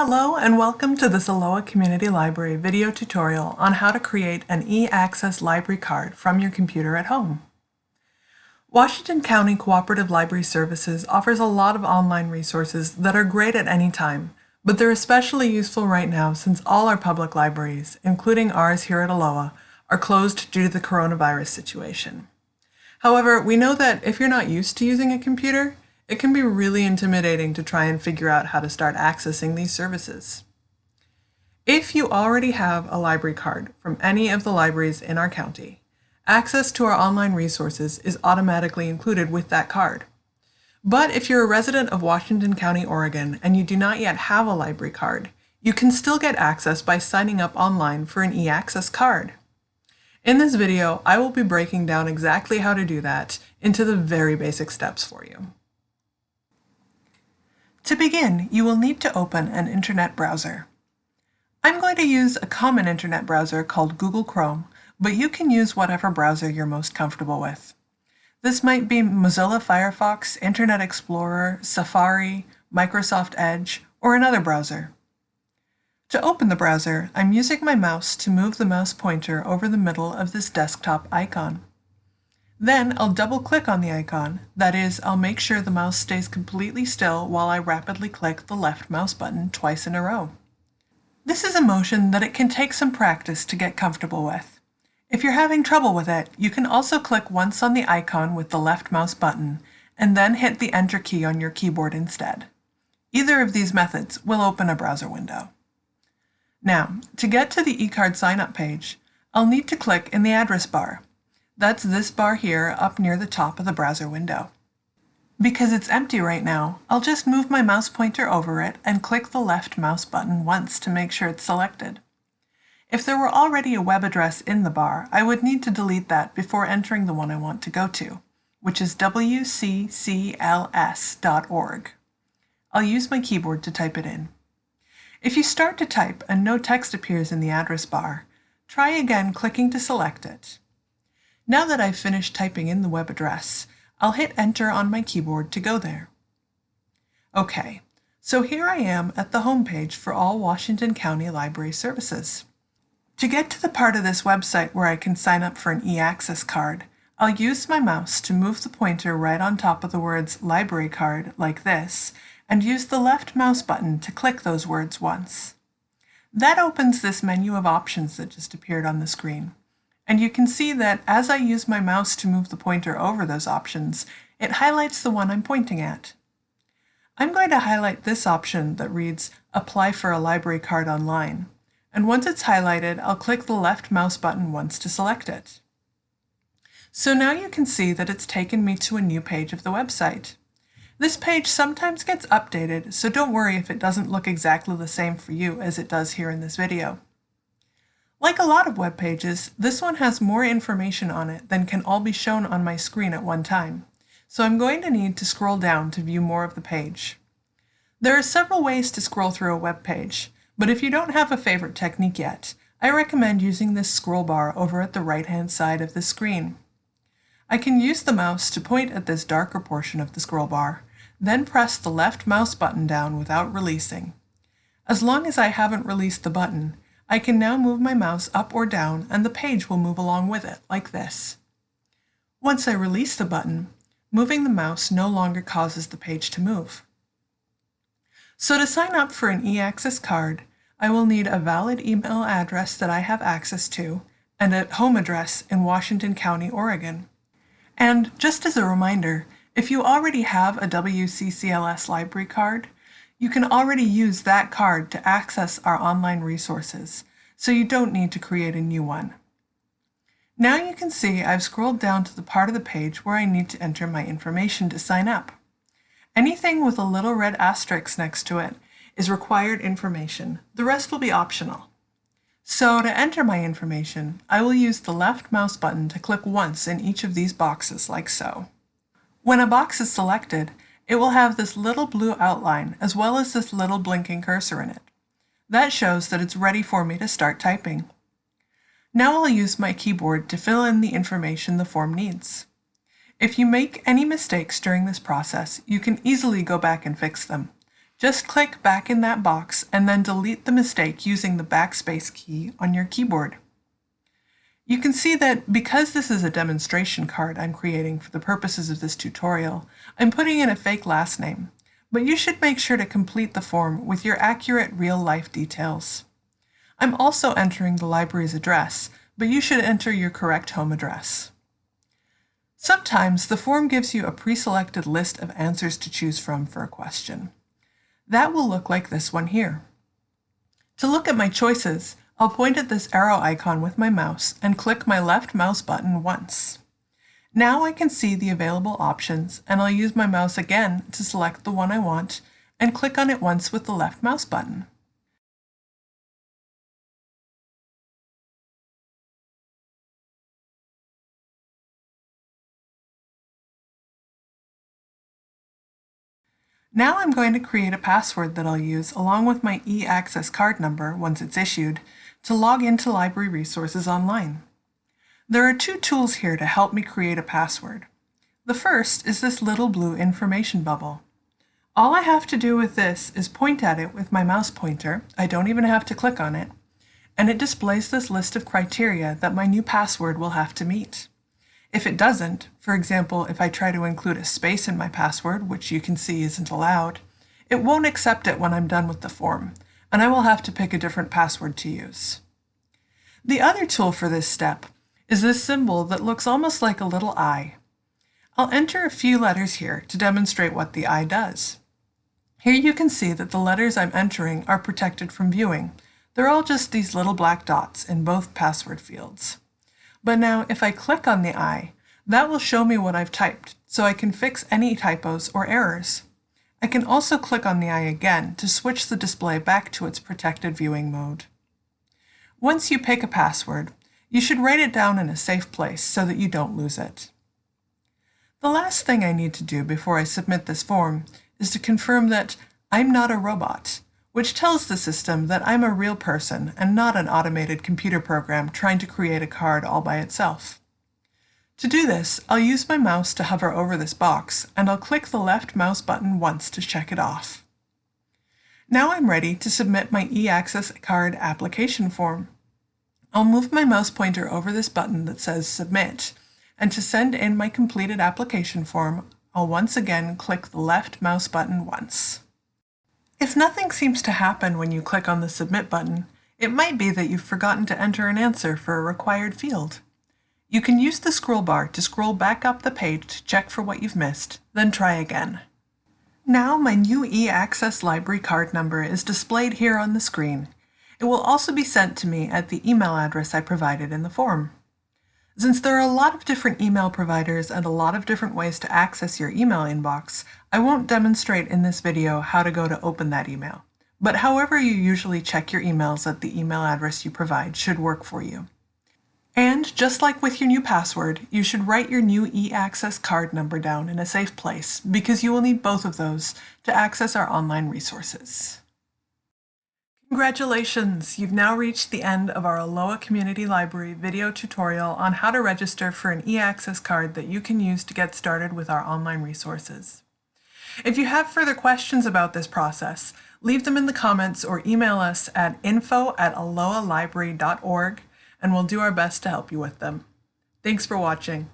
Hello and welcome to this Aloha Community Library video tutorial on how to create an e-access library card from your computer at home. Washington County Cooperative Library Services offers a lot of online resources that are great at any time, but they're especially useful right now since all our public libraries, including ours here at Aloha, are closed due to the coronavirus situation. However, we know that if you're not used to using a computer, it can be really intimidating to try and figure out how to start accessing these services. If you already have a library card from any of the libraries in our county, access to our online resources is automatically included with that card. But if you're a resident of Washington County, Oregon, and you do not yet have a library card, you can still get access by signing up online for an e-access card. In this video, I will be breaking down exactly how to do that into the very basic steps for you. To begin, you will need to open an internet browser. I'm going to use a common internet browser called Google Chrome, but you can use whatever browser you're most comfortable with. This might be Mozilla Firefox, Internet Explorer, Safari, Microsoft Edge, or another browser. To open the browser, I'm using my mouse to move the mouse pointer over the middle of this desktop icon. Then I'll double-click on the icon, that is, I'll make sure the mouse stays completely still while I rapidly click the left mouse button twice in a row. This is a motion that it can take some practice to get comfortable with. If you're having trouble with it, you can also click once on the icon with the left mouse button, and then hit the Enter key on your keyboard instead. Either of these methods will open a browser window. Now, to get to the E-Card Signup page, I'll need to click in the address bar. That's this bar here up near the top of the browser window. Because it's empty right now, I'll just move my mouse pointer over it and click the left mouse button once to make sure it's selected. If there were already a web address in the bar, I would need to delete that before entering the one I want to go to, which is WCCLS.org. I'll use my keyboard to type it in. If you start to type and no text appears in the address bar, try again clicking to select it. Now that I've finished typing in the web address, I'll hit Enter on my keyboard to go there. Okay, so here I am at the home page for all Washington County Library Services. To get to the part of this website where I can sign up for an e-access card, I'll use my mouse to move the pointer right on top of the words Library Card like this, and use the left mouse button to click those words once. That opens this menu of options that just appeared on the screen. And you can see that as I use my mouse to move the pointer over those options, it highlights the one I'm pointing at. I'm going to highlight this option that reads Apply for a Library Card Online, and once it's highlighted, I'll click the left mouse button once to select it. So now you can see that it's taken me to a new page of the website. This page sometimes gets updated, so don't worry if it doesn't look exactly the same for you as it does here in this video. Like a lot of web pages, this one has more information on it than can all be shown on my screen at one time, so I'm going to need to scroll down to view more of the page. There are several ways to scroll through a web page, but if you don't have a favorite technique yet, I recommend using this scroll bar over at the right-hand side of the screen. I can use the mouse to point at this darker portion of the scroll bar, then press the left mouse button down without releasing. As long as I haven't released the button, I can now move my mouse up or down and the page will move along with it, like this. Once I release the button, moving the mouse no longer causes the page to move. So to sign up for an e-access card, I will need a valid email address that I have access to and a home address in Washington County, Oregon. And just as a reminder, if you already have a WCCLS library card, you can already use that card to access our online resources, so you don't need to create a new one. Now you can see I've scrolled down to the part of the page where I need to enter my information to sign up. Anything with a little red asterisk next to it is required information. The rest will be optional. So to enter my information, I will use the left mouse button to click once in each of these boxes like so. When a box is selected, it will have this little blue outline as well as this little blinking cursor in it. That shows that it's ready for me to start typing. Now I'll use my keyboard to fill in the information the form needs. If you make any mistakes during this process, you can easily go back and fix them. Just click back in that box and then delete the mistake using the backspace key on your keyboard. You can see that because this is a demonstration card I'm creating for the purposes of this tutorial, I'm putting in a fake last name, but you should make sure to complete the form with your accurate real-life details. I'm also entering the library's address, but you should enter your correct home address. Sometimes the form gives you a pre-selected list of answers to choose from for a question. That will look like this one here. To look at my choices, I'll point at this arrow icon with my mouse and click my left mouse button once. Now I can see the available options, and I'll use my mouse again to select the one I want and click on it once with the left mouse button. Now I'm going to create a password that I'll use along with my e-access card number once it's issued to log into library resources online. There are two tools here to help me create a password. The first is this little blue information bubble. All I have to do with this is point at it with my mouse pointer. I don't even have to click on it, and it displays this list of criteria that my new password will have to meet. If it doesn't, for example, if I try to include a space in my password, which you can see isn't allowed, it won't accept it when I'm done with the form, and I will have to pick a different password to use. The other tool for this step is this symbol that looks almost like a little I. I'll enter a few letters here to demonstrate what the I does. Here you can see that the letters I'm entering are protected from viewing. They're all just these little black dots in both password fields. But now if I click on the I, that will show me what I've typed, so I can fix any typos or errors. I can also click on the I again to switch the display back to its protected viewing mode. Once you pick a password, you should write it down in a safe place so that you don't lose it. The last thing I need to do before I submit this form is to confirm that I'm not a robot, which tells the system that I'm a real person and not an automated computer program trying to create a card all by itself. To do this, I'll use my mouse to hover over this box, and I'll click the left mouse button once to check it off. Now I'm ready to submit my e-access card application form. I'll move my mouse pointer over this button that says Submit, and to send in my completed application form, I'll once again click the left mouse button once. If nothing seems to happen when you click on the Submit button, it might be that you've forgotten to enter an answer for a required field. You can use the scroll bar to scroll back up the page to check for what you've missed, then try again. Now my new e-access library card number is displayed here on the screen. It will also be sent to me at the email address I provided in the form. Since there are a lot of different email providers and a lot of different ways to access your email inbox, I won't demonstrate in this video how to go to open that email. But however you usually check your emails at the email address you provide should work for you. And just like with your new password, you should write your new e-access card number down in a safe place because you will need both of those to access our online resources. Congratulations! You've now reached the end of our Aloha Community Library video tutorial on how to register for an e-access card that you can use to get started with our online resources. If you have further questions about this process, leave them in the comments or email us at info@alohalibrary.org and we'll do our best to help you with them. Thanks for watching.